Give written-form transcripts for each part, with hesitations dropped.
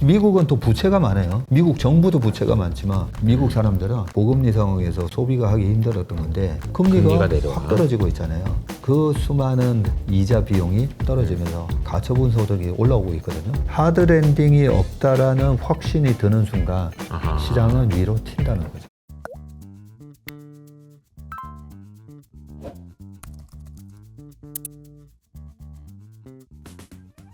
미국은 또 부채가 많아요. 미국 정부도 부채가 많지만 미국 사람들은 고금리 상황에서 소비가 하기 힘들었던 건데 금리가 확 떨어지고 있잖아요. 그 수많은 이자 비용이 떨어지면서 가처분 소득이 올라오고 있거든요. 하드랜딩이 없다라는 확신이 드는 순간 시장은 위로 튄다는 거죠.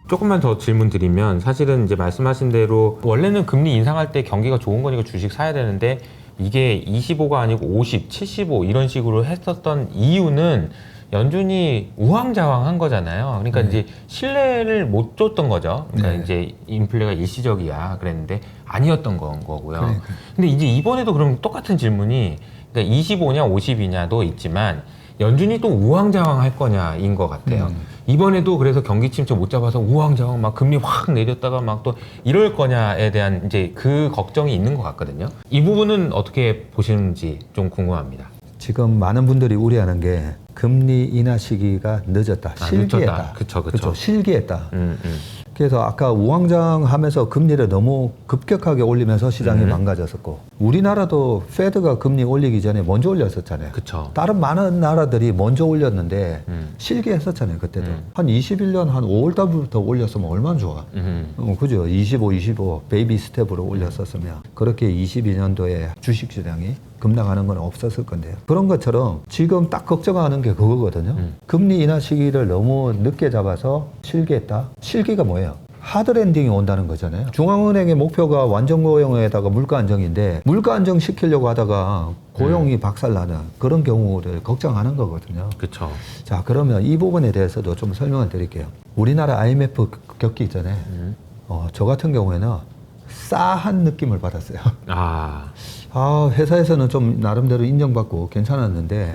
조금만 더 질문 드리면 사실은 이제 말씀하신 대로 원래는 금리 인상할 때 경기가 좋은 거니까 주식 사야 되는데 이게 25가 아니고 50, 75 이런 식으로 했었던 이유는 연준이 우왕좌왕한 거잖아요. 그러니까 이제 신뢰를 못 줬던 거죠. 그러니까 이제 인플레가 일시적이야 그랬는데 아니었던 거고요. 근데 이제 이번에도 그럼 똑같은 질문이 그러니까 25냐 50이냐도 있지만 연준이 또 우왕좌왕할 거냐인 것 같아요. 이번에도 그래서 경기 침체 못 잡아서 우왕좌왕 막 금리 확 내렸다가 막 또 이럴 거냐에 대한 이제 그 걱정이 있는 것 같거든요. 이 부분은 어떻게 보시는지 좀 궁금합니다. 지금 많은 분들이 우려하는 게 금리 인하 시기가 늦었다, 실기했다. 그쵸. 실기했다. 그래서 아까 우왕좌왕하면서 금리를 너무 급격하게 올리면서 시장이 망가졌었고 우리나라도 페드가 금리 올리기 전에 먼저 올렸었잖아요. 그쵸. 다른 많은 나라들이 먼저 올렸는데 실기했었잖아요. 그때도 한 21년 한 5월 달부터 올렸으면 얼마나 좋아. 그죠? 25 베이비 스텝으로 올렸었으면 그렇게 22년도에 주식시장이 급락하는 건 없었을 건데요. 그런 것처럼 지금 딱 걱정하는 게 그거거든요. 금리 인하 시기를 너무 늦게 잡아서 실기했다. 실기가 뭐예요? 하드랜딩이 온다는 거잖아요. 중앙은행의 목표가 완전 고용에다가 물가 안정인데 물가 안정 시키려고 하다가 고용이 박살나는 그런 경우를 걱정하는 거거든요. 그렇죠. 자, 그러면 이 부분에 대해서도 좀 설명을 드릴게요. 우리나라 IMF 겪기 이전에 저 같은 경우에는 싸한 느낌을 받았어요. 회사에서는 좀 나름대로 인정받고 괜찮았는데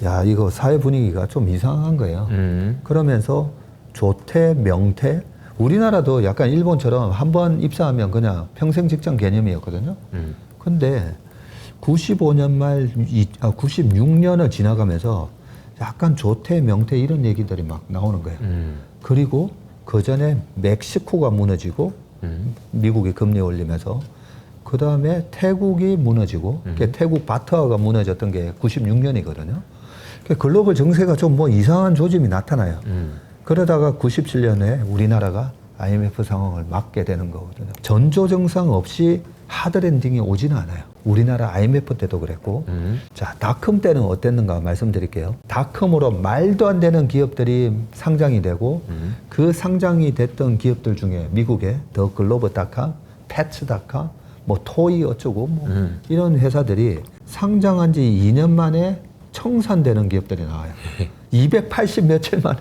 야, 이거 사회 분위기가 좀 이상한 거예요. 그러면서 조퇴, 명퇴 우리나라도 약간 일본처럼 한번 입사하면 그냥 평생 직장 개념이었거든요. 근데 95년 말 96년을 지나가면서 약간 조퇴, 명퇴 이런 얘기들이 막 나오는 거예요. 그리고 그 전에 멕시코가 무너지고 미국이 금리 올리면서 그 다음에 태국이 무너지고 태국 바트화가 무너졌던 게 96년이거든요. 글로벌 정세가 좀 뭐 이상한 조짐이 나타나요. 그러다가 97년에 우리나라가 IMF 상황을 맞게 되는 거거든요. 전조 증상 없이 하드랜딩이 오지는 않아요. 우리나라 IMF 때도 그랬고 자, 닷컴 때는 어땠는가 말씀드릴게요. 닷컴으로 말도 안 되는 기업들이 상장이 되고 그 상장이 됐던 기업들 중에 미국의 더 글로벌닷컴, 패츠닷컴, 뭐 토이 어쩌고 뭐 이런 회사들이 상장한 지 2년 만에 청산되는 기업들이 나와요. 280 며칠 만에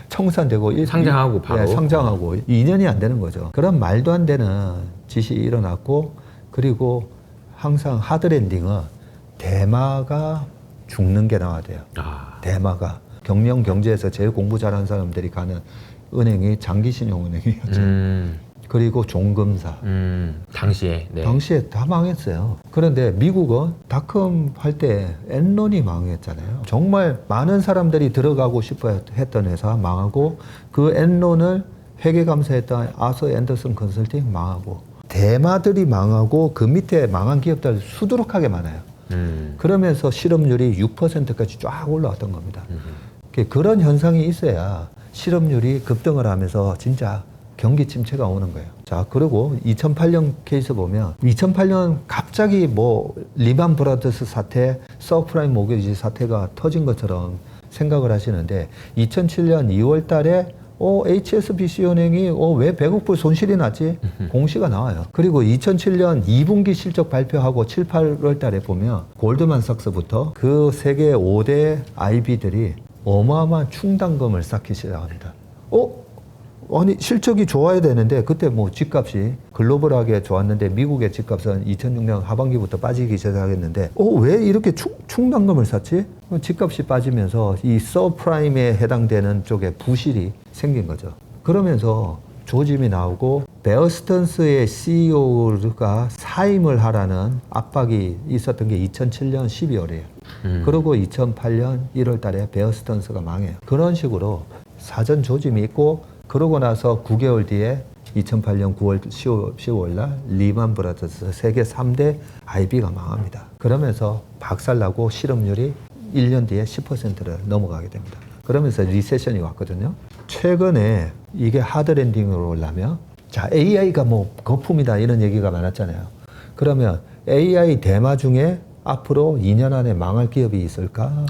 청산되고 상장하고 바로 상장하고 2년이 안 되는 거죠. 그런 말도 안 되는 짓이 일어났고 그리고 항상 하드랜딩은 대마가 죽는 게 나와야 돼요. 대마가 경영 경제에서 제일 공부 잘하는 사람들이 가는 은행이 장기신용은행이었죠. 그리고 종금사. 당시에 다 망했어요. 그런데 미국은 닷컴 할 때 엔론이 망했잖아요. 정말 많은 사람들이 들어가고 싶어 했던 회사 망하고 그 엔론을 회계감사했던 아서 앤더슨 컨설팅 망하고 대마들이 망하고 그 밑에 망한 기업들 수두룩하게 많아요. 그러면서 실업률이 6%까지 쫙 올라왔던 겁니다. 그런 현상이 있어야 실업률이 급등을 하면서 진짜 경기 침체가 오는 거예요. 자, 그리고 2008년 케이스 보면 2008년 갑자기 뭐 리만 브라더스 사태, 서프라임 모기지 사태가 터진 것처럼 생각을 하시는데 2007년 2월 달에 HSBC 은행이 왜 100억 불 손실이 났지? 공시가 나와요. 그리고 2007년 2분기 실적 발표하고 7, 8월 달에 보면 골드만삭스부터 그 세계 5대 IB들이 어마어마한 충당금을 쌓기 시작합니다. 아니 실적이 좋아야 되는데 그때 뭐 집값이 글로벌하게 좋았는데 미국의 집값은 2006년 하반기부터 빠지기 시작했는데 왜 이렇게 충당금을 샀지? 집값이 빠지면서 이 서프라임에 해당되는 쪽에 부실이 생긴 거죠. 그러면서 조짐이 나오고 베어 스턴스의 CEO가 사임을 하라는 압박이 있었던 게 2007년 12월이에요. 그리고 2008년 1월 달에 베어 스턴스가 망해요. 그런 식으로 사전 조짐이 있고 그러고 나서 9개월 뒤에 2008년 9월 10월 날 리만 브라더스 세계 3대 IB가 망합니다. 그러면서 박살나고 실업률이 1년 뒤에 10%를 넘어가게 됩니다. 그러면서 리세션이 왔거든요. 최근에 이게 하드랜딩으로 오려면 자, AI가 뭐 거품이다 이런 얘기가 많았잖아요. 그러면 AI 대마 중에 앞으로 2년 안에 망할 기업이 있을까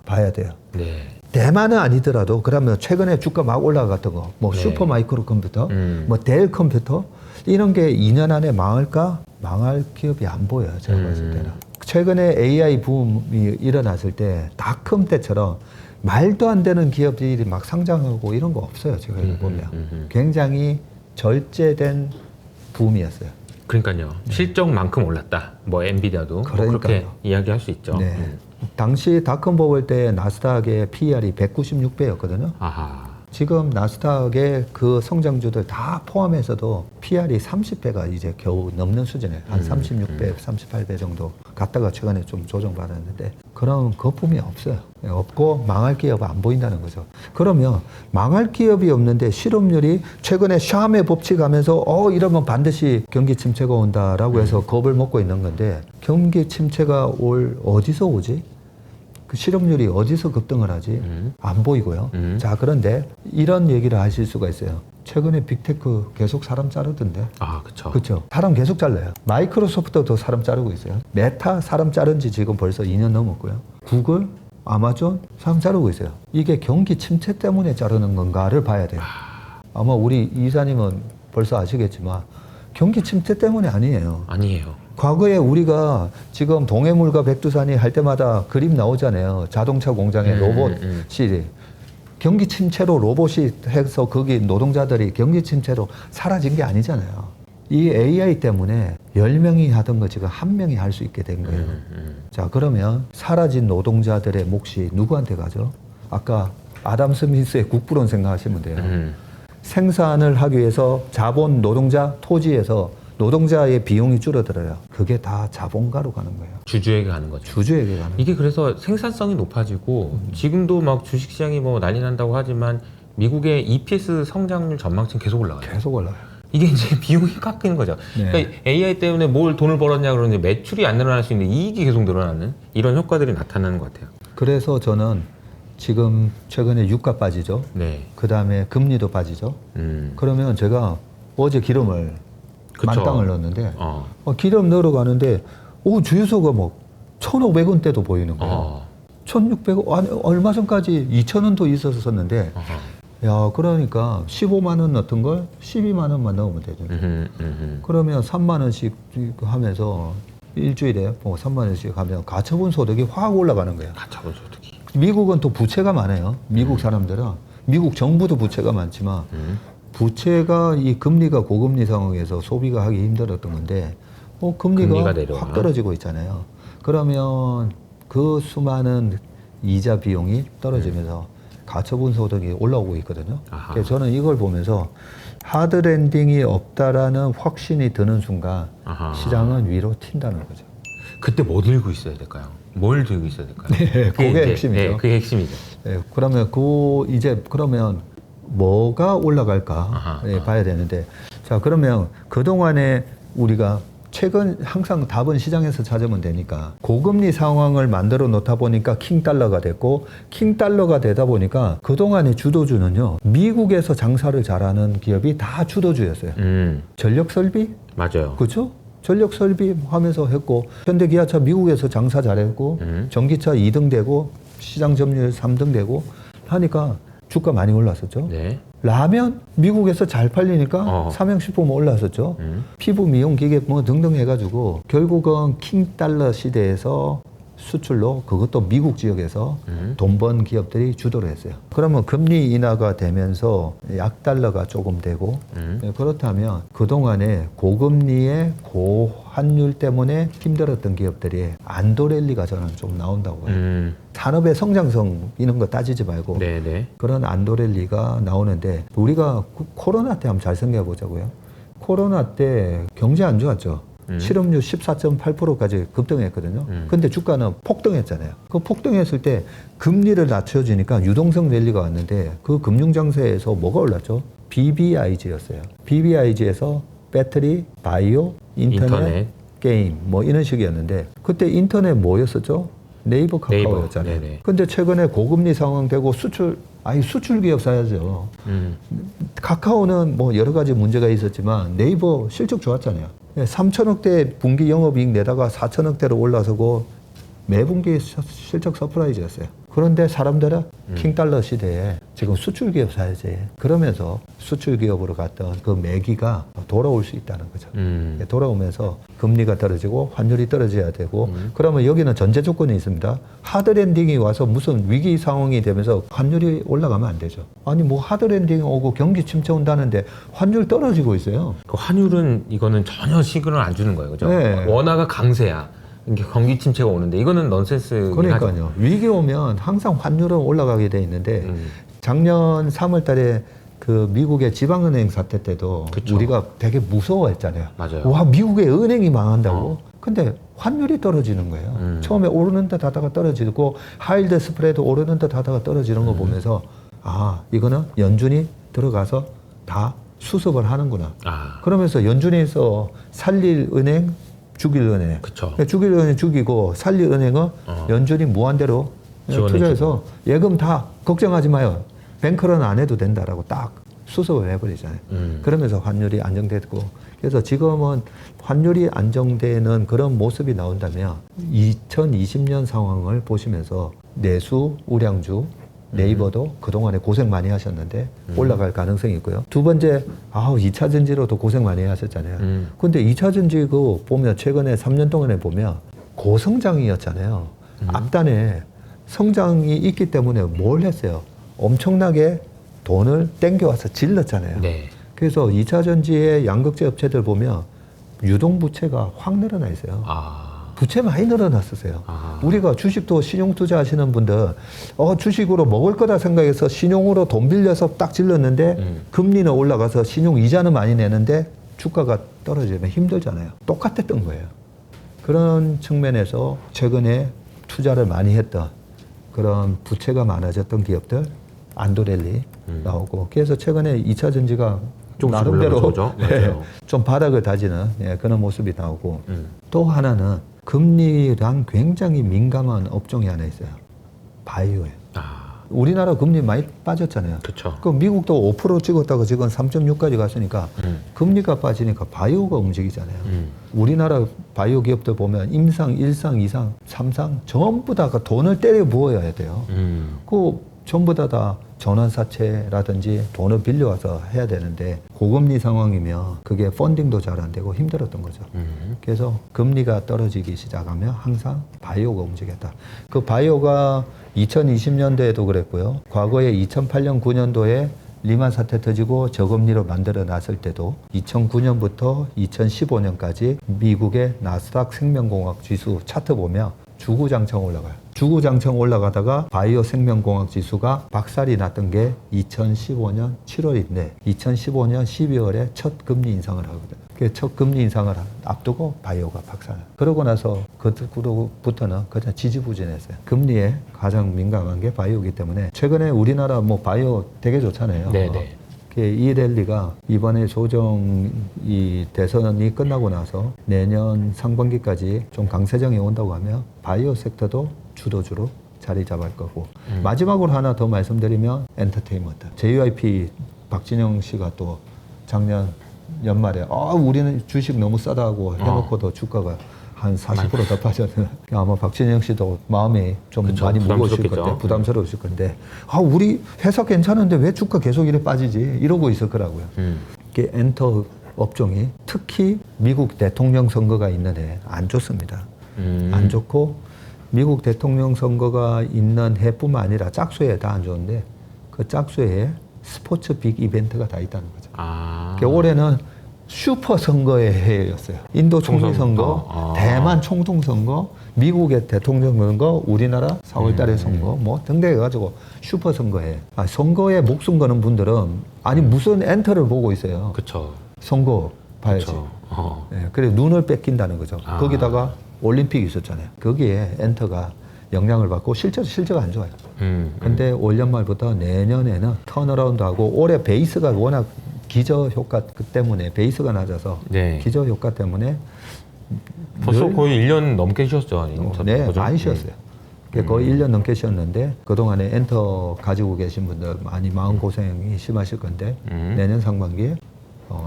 봐야 돼요. 네. 대만은 아니더라도 그러면 최근에 주가 막 올라갔던 거, 뭐 네. 슈퍼마이크로 컴퓨터, 뭐 델 컴퓨터 이런 게 2년 안에 망할까? 망할 기업이 안 보여요. 제가 봤을 때는. 최근에 AI 붐이 일어났을 때 닷컴 때처럼 말도 안 되는 기업들이 막 상장하고 이런 거 없어요. 제가 보면 굉장히 절제된 붐이었어요. 그러니까요. 실적만큼 올랐다. 뭐 엔비디아도 뭐 그렇게 이야기할 수 있죠. 네. 당시 닷컴 버블 때 나스닥의 PER이 196배였거든요. 아하. 지금 나스닥의 그 성장주들 다 포함해서도 PR이 30배가 이제 겨우 넘는 수준이에요. 한 36배, 38배 정도 갔다가 최근에 좀 조정받았는데 그런 거품이 없어요. 없고 망할 기업은 안 보인다는 거죠. 그러면 망할 기업이 없는데 실업률이 최근에 샤의 법칙 하면서 이러면 반드시 경기 침체가 온다라고 해서 겁을 먹고 있는 건데 경기 침체가 어디서 오지? 그 실업률이 어디서 급등을 하지? 안 보이고요. 자, 그런데 이런 얘기를 하실 수가 있어요. 최근에 빅테크 계속 사람 자르던데. 아, 그렇죠. 그렇죠. 사람 계속 잘라요. 마이크로소프트도 사람 자르고 있어요. 메타 사람 자른 지 지금 벌써 2년 넘었고요. 구글, 아마존 사람 자르고 있어요. 이게 경기 침체 때문에 자르는 건가를 봐야 돼요. 아마 우리 이사님은 벌써 아시겠지만 경기 침체 때문이 아니에요. 아니에요. 과거에 우리가 지금 동해물과 백두산이 할 때마다 그림 나오잖아요. 자동차 공장에 로봇이 경기 침체로 로봇이 해서 거기 노동자들이 경기 침체로 사라진 게 아니잖아요. 이 AI 때문에 10명이 하던 거 지금 1명이 할 수 있게 된 거예요. 자, 그러면 사라진 노동자들의 몫이 누구한테 가죠? 아까 아담 스미스의 국부론 생각하시면 돼요. 생산을 하기 위해서 자본 노동자 토지에서 노동자의 비용이 줄어들어요. 그게 다 자본가로 가는 거예요. 주주에게 가는 거죠. 주주에게 가는 거예요. 이게 그래서 생산성이 높아지고 지금도 막 주식시장이 뭐 난리 난다고 하지만 미국의 EPS 성장률 전망치는 계속 올라가요. 계속 올라가요. 이게 이제 비용이 깎이는 거죠. 네. 그러니까 AI 때문에 뭘 돈을 벌었냐 그러는데 매출이 안 늘어날 수 있는데 이익이 계속 늘어나는 이런 효과들이 나타나는 것 같아요. 그래서 저는 지금 최근에 유가 빠지죠. 네. 그 다음에 금리도 빠지죠. 그러면 제가 어제 기름을 그쵸. 만땅을 넣었는데 기름 넣으러 가는데 주유소가 뭐 1,500원대도 보이는 거예요. 1,600원 아니 얼마 전까지 2,000원도 있었었는데 야 그러니까 15만 원 넣던 걸 12만 원만 넣으면 되죠. 그러면 3만 원씩 하면서 일주일에 뭐 3만 원씩 하면 가처분 소득이 확 올라가는 거예요. 가처분 소득이. 미국은 또 부채가 많아요. 미국 사람들은 미국 정부도 부채가 많지만 부채가 이 금리가 고금리 상황에서 소비가 하기 힘들었던 건데 금리가 확 떨어지고 있잖아요. 그러면 그 수많은 이자 비용이 떨어지면서 가처분 소득이 올라오고 있거든요. 그래서 저는 이걸 보면서 하드랜딩이 없다라는 확신이 드는 순간 시장은 위로 튄다는 거죠. 그때 뭐 들고 있어야 될까요? 뭘 들고 있어야 될까요? 네, 그게 핵심이죠. 네, 그게 핵심이죠. 네, 그러면 그러면 뭐가 올라갈까 봐야 되는데 자 그러면 그동안에 우리가 최근 항상 답은 시장에서 찾으면 되니까 고금리 상황을 만들어 놓다 보니까 킹달러가 됐고 킹달러가 되다 보니까 그동안의 주도주는요 미국에서 장사를 잘하는 기업이 다 주도주였어요. 전력설비? 맞아요. 그렇죠? 전력설비 하면서 했고 현대기아차 미국에서 장사 잘했고 전기차 2등 되고 시장 점유율 3등 되고 하니까 주가 많이 올랐었죠. 네. 라면 미국에서 잘 팔리니까 삼양식품 올랐었죠. 피부 미용 기계 뭐 등등 해가지고 결국은 킹달러 시대에서 수출로 그것도 미국 지역에서 돈 번 기업들이 주도를 했어요. 그러면 금리 인하가 되면서 약달러가 조금 되고 그렇다면 그동안에 고금리의 고환율 때문에 힘들었던 기업들이 안도랠리가 저는 좀 나온다고 봐요. 산업의 성장성 이런 거 따지지 말고 네네. 그런 안도랠리가 나오는데 우리가 코로나 때 한번 잘 생각해 보자고요. 코로나 때 경제 안 좋았죠. 실업률 14.8%까지 급등했거든요. 근데 주가는 폭등했잖아요. 그 폭등했을 때 금리를 낮춰주니까 유동성 랠리가 왔는데 그 금융장세에서 뭐가 올랐죠? BBIG였어요. BBIG에서 배터리, 바이오, 인터넷, 게임 뭐 이런 식이었는데 그때 인터넷 뭐였었죠? 네이버 카카오였잖아요. 네네. 근데 최근에 고금리 상황 되고 수출 기업 사야죠. 카카오는 뭐 여러 가지 문제가 있었지만 네이버 실적 좋았잖아요. 3천억대 분기 영업이익 내다가 4천억대로 올라서고 매분기 실적 서프라이즈였어요. 그런데 사람들은 킹달러 시대에 지금 수출 기업 사야지. 그러면서 수출 기업으로 갔던 그 매기가 돌아올 수 있다는 거죠. 돌아오면서 금리가 떨어지고 환율이 떨어져야 되고 그러면 여기는 전제 조건이 있습니다. 하드랜딩이 와서 무슨 위기 상황이 되면서 환율이 올라가면 안 되죠. 아니 뭐 하드랜딩 오고 경기 침체 온다는데 환율 떨어지고 있어요. 그 환율은 이거는 전혀 시그널 안 주는 거예요, 그죠? 네. 원화가 강세야. 이게 경기 침체가 오는데 이거는 넌센스. 그러니까요. 위기 오면 항상 환율은 올라가게 돼 있는데 작년 3월 달에 그 미국의 지방은행 사태 때도 그쵸. 우리가 되게 무서워했잖아요. 맞아요. 와, 미국의 은행이 망한다고? 근데 환율이 떨어지는 거예요. 처음에 오르는 듯 하다가 떨어지고 하일드 스프레드 오르는 듯 하다가 떨어지는 거 보면서 아, 이거는 연준이 들어가서 다 수습을 하는구나. 그러면서 연준에서 살릴 은행 죽일 은행. 그쵸. 죽일 은행 죽이고 살릴 은행은 연준이 무한대로 투자해서 예금 다 걱정하지 마요. 뱅크런 안 해도 된다라고 딱 수습을 해버리잖아요. 그러면서 환율이 안정되고 그래서 지금은 환율이 안정되는 그런 모습이 나온다면 2020년 상황을 보시면서 내수, 우량주, 네이버도 그동안에 고생 많이 하셨는데 올라갈 가능성이 있고요. 두 번째, 2차 전지로도 고생 많이 하셨잖아요. 근데 2차 전지 그 보면 최근에 3년 동안에 보면 고성장이었잖아요. 앞단에 성장이 있기 때문에 뭘 했어요? 엄청나게 돈을 땡겨와서 질렀잖아요. 네. 그래서 2차 전지의 양극재 업체들 보면 유동부채가 확 늘어나 있어요. 부채 많이 늘어났었어요. 우리가 주식도 신용 투자하시는 분들, 주식으로 먹을 거다 생각해서 신용으로 돈 빌려서 딱 질렀는데 금리는 올라가서 신용 이자는 많이 내는데 주가가 떨어지면 힘들잖아요. 똑같았던 거예요. 그런 측면에서 최근에 투자를 많이 했던 그런 부채가 많아졌던 기업들, 안도렐리 나오고, 그래서 최근에 2차 전지가 좀 나름대로 맞아요. 좀 바닥을 다지는 그런 모습이 나오고, 또 하나는 금리랑 굉장히 민감한 업종이 하나 있어요. 바이오예요. 우리나라 금리 많이 빠졌잖아요. 그쵸. 그 미국도 5% 찍었다가 지금 3.6까지 갔으니까 금리가 빠지니까 바이오가 움직이잖아요. 우리나라 바이오 기업들 보면 임상, 1상, 2상, 3상 전부 다 돈을 때려 부어야 돼요. 그 전부 다 전환사채라든지 돈을 빌려와서 해야 되는데 고금리 상황이면 그게 펀딩도 잘 안 되고 힘들었던 거죠. 그래서 금리가 떨어지기 시작하면 항상 바이오가 움직였다. 그 바이오가 2020년도에도 그랬고요. 과거에 2008년, 9년도에 리만 사태 터지고 저금리로 만들어 놨을 때도 2009년부터 2015년까지 미국의 나스닥 생명공학 지수 차트 보면 주구장창 올라가요. 주구장창 올라가다가 바이오 생명공학 지수가 박살이 났던 게 2015년 7월인데 2015년 12월에 첫 금리 인상을 하거든요. 그 첫 금리 인상을 앞두고 바이오가 박살. 그러고 나서 그때부터는 그냥 지지부진했어요. 금리에 가장 민감한 게 바이오이기 때문에 최근에 우리나라 뭐 바이오 되게 좋잖아요. 네네. 이 랠리가 이번에 조정 이 대선이 끝나고 나서 내년 상반기까지 좀 강세장이 온다고 하면 바이오 섹터도 주도주로 자리 잡을 거고 마지막으로 하나 더 말씀드리면 엔터테인먼트. JYP 박진영 씨가 또 작년 연말에 우리는 주식 너무 싸다고 해놓고도 주가가 한 40% 더 빠졌는. 아마 박진영 씨도 마음이 좀 그쵸, 많이 무거우실 부담스럽겠죠. 건데, 부담스러우실 건데, 우리 회사 괜찮은데 왜 주가 계속 이래 빠지지? 이러고 있을 거라고요. 이게 엔터 업종이 특히 미국 대통령 선거가 있는 해 안 좋습니다. 안 좋고 미국 대통령 선거가 있는 해뿐만 아니라 짝수해 다 안 좋은데 그 짝수해에 스포츠 빅 이벤트가 다 있다는 거죠. 그러니까 올해는 슈퍼 선거의 해였어요. 인도 총리 선거, 대만 총통 선거, 미국의 대통령 선거, 우리나라 4월 달에 선거, 뭐 등등 해가지고 슈퍼 선거해. 선거에 목숨 거는 분들은 무슨 엔터를 보고 있어요. 그쵸. 선거 봐야지. 그쵸. 그래 눈을 뺏긴다는 거죠. 거기다가 올림픽이 있었잖아요. 거기에 엔터가 영향을 받고 실제가 안 좋아요. 근데 올 연말부터 내년에는 턴어라운드하고 올해 베이스가 워낙 기저 효과 때문에 베이스가 낮아서 네. 기저 효과 때문에 벌써 늘- 거의 1년 넘게 쉬었죠. 네, 그죠? 많이 쉬었어요. 거의 1년 넘게 쉬었는데 그동안에 엔터 가지고 계신 분들 많이 마음고생이 심하실 건데 내년 상반기에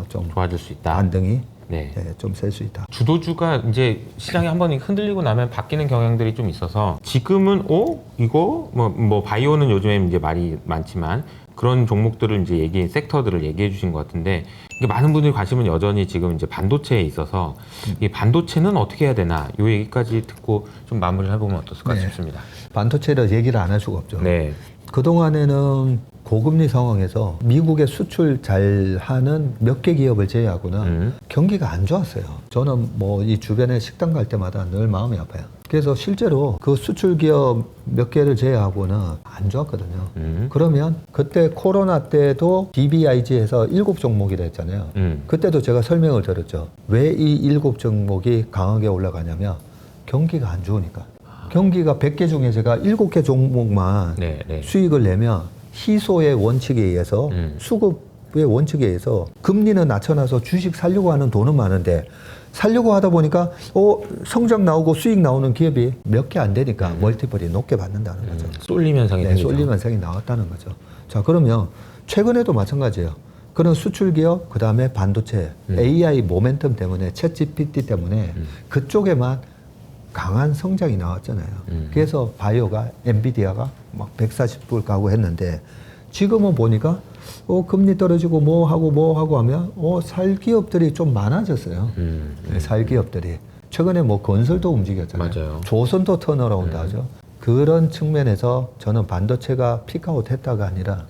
좀 좋아질 수 있다. 반등이 네. 좀 셀 수 있다. 주도주가 이제 시장이 한번 흔들리고 나면 바뀌는 경향들이 좀 있어서 지금은 이거 뭐 바이오는 요즘에 이제 말이 많지만 그런 종목들을 이제 섹터들을 얘기해 주신 것 같은데 이게 많은 분들이 관심은 여전히 지금 이제 반도체에 있어서 이 반도체는 어떻게 해야 되나 요 얘기까지 듣고 좀 마무리를 해보면 어떨까 네. 싶습니다. 반도체를 얘기를 안 할 수가 없죠. 네. 그동안에는 고금리 상황에서 미국에 수출 잘하는 몇 개 기업을 제외하고는 경기가 안 좋았어요. 저는 뭐 이 주변에 식당 갈 때마다 늘 마음이 아파요. 그래서 실제로 그 수출 기업 몇 개를 제외하고는 안 좋았거든요. 그러면 그때 코로나 때도 DBIG에서 7종목이라 했잖아요. 그때도 제가 설명을 드렸죠. 왜 이 7종목이 강하게 올라가냐면 경기가 안 좋으니까. 경기가 100개 중에 제가 7개 종목만 네, 네. 수익을 내면 희소의 원칙에 의해서 수급의 원칙에 의해서 금리는 낮춰놔서 주식 살려고 하는 돈은 많은데 살려고 하다 보니까 성장 나오고 수익 나오는 기업이 몇 개 안 되니까 멀티플이 높게 받는다는 거죠. 쏠림 현상이 네, 생기죠. 쏠림 현상이 나왔다는 거죠. 자, 그러면 최근에도 마찬가지예요. 그런 수출 기업, 그 다음에 반도체, AI 모멘텀 때문에, 챗 GPT 때문에 그쪽에만 강한 성장이 나왔잖아요. 그래서 바이오가, 엔비디아가 막 140불 가고 했는데 지금은 보니까 금리 떨어지고 뭐 하고 하면 살 기업들이 좀 많아졌어요. 네, 살 기업들이. 최근에 뭐 건설도 움직였잖아요. 맞아요. 조선도 턴어라운드 하죠. 그런 측면에서 저는 반도체가 피크아웃 했다가 아니라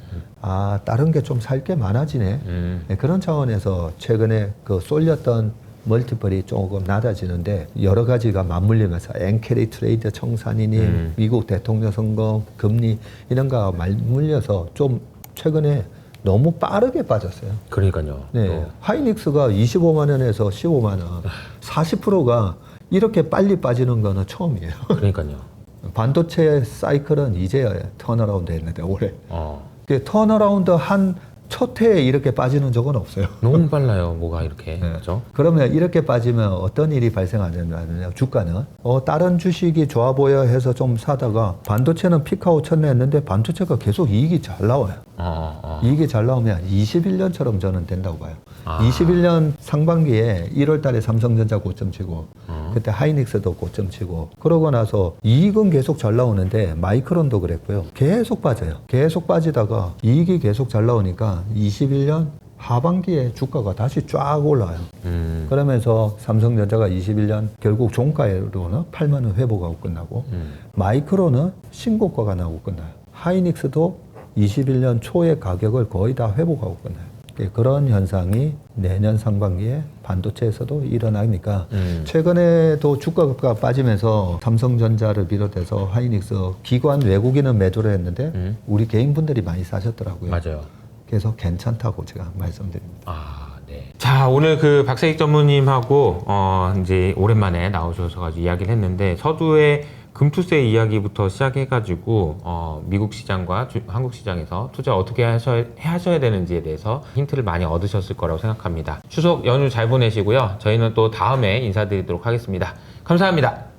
다른 게 좀 살 게 많아지네. 네, 그런 차원에서 최근에 그 쏠렸던 멀티플이 조금 낮아지는데 여러 가지가 맞물리면서 엔캐리 트레이드 청산이니 미국 대통령 선거 금리 이런 거가 맞물려서 좀 최근에 너무 빠르게 빠졌어요. 그러니까요. 네, 하이닉스가 25만 원에서 15만 원, 40%가 이렇게 빨리 빠지는 거는 처음이에요. 그러니까요. 반도체 사이클은 이제 턴어라운드 했는데 올해 그 턴어라운드 한 첫 해에 이렇게 빠지는 적은 없어요. 너무 빨라요. 뭐가 이렇게. 네. 그렇죠? 그러면 이렇게 빠지면 어떤 일이 발생하냐면 주가는 다른 주식이 좋아 보여 해서 좀 사다가 반도체는 피크아웃 쳤네 했는데 반도체가 계속 이익이 잘 나와요. 이익이 잘 나오면 21년처럼 저는 된다고 봐요. 21년 상반기에 1월 달에 삼성전자 고점 치고 그때 하이닉스도 고점 치고 그러고 나서 이익은 계속 잘 나오는데 마이크론도 그랬고요. 계속 빠져요. 계속 빠지다가 이익이 계속 잘 나오니까 21년 하반기에 주가가 다시 쫙 올라와요. 그러면서 삼성전자가 21년 결국 종가로는 8만 원 회복하고 끝나고 마이크론은 신고가가 나오고 끝나요. 하이닉스도 21년 초의 가격을 거의 다 회복하고 끝나요. 그런 현상이 내년 상반기에 반도체에서도 일어나니까 최근에도 주가가 빠지면서 삼성전자를 비롯해서 하이닉스 기관 외국인은 매도를 했는데 우리 개인분들이 많이 사셨더라고요. 맞아요. 그래서 괜찮다고 제가 말씀드립니다. 네. 자, 오늘 그 박세익 전무님하고 이제 오랜만에 나오셔서 이야기를 했는데 서두에 금투세 이야기부터 시작해가지고 미국 시장과 한국 시장에서 투자 어떻게 하셔야 되는지에 대해서 힌트를 많이 얻으셨을 거라고 생각합니다. 추석 연휴 잘 보내시고요. 저희는 또 다음에 인사드리도록 하겠습니다. 감사합니다.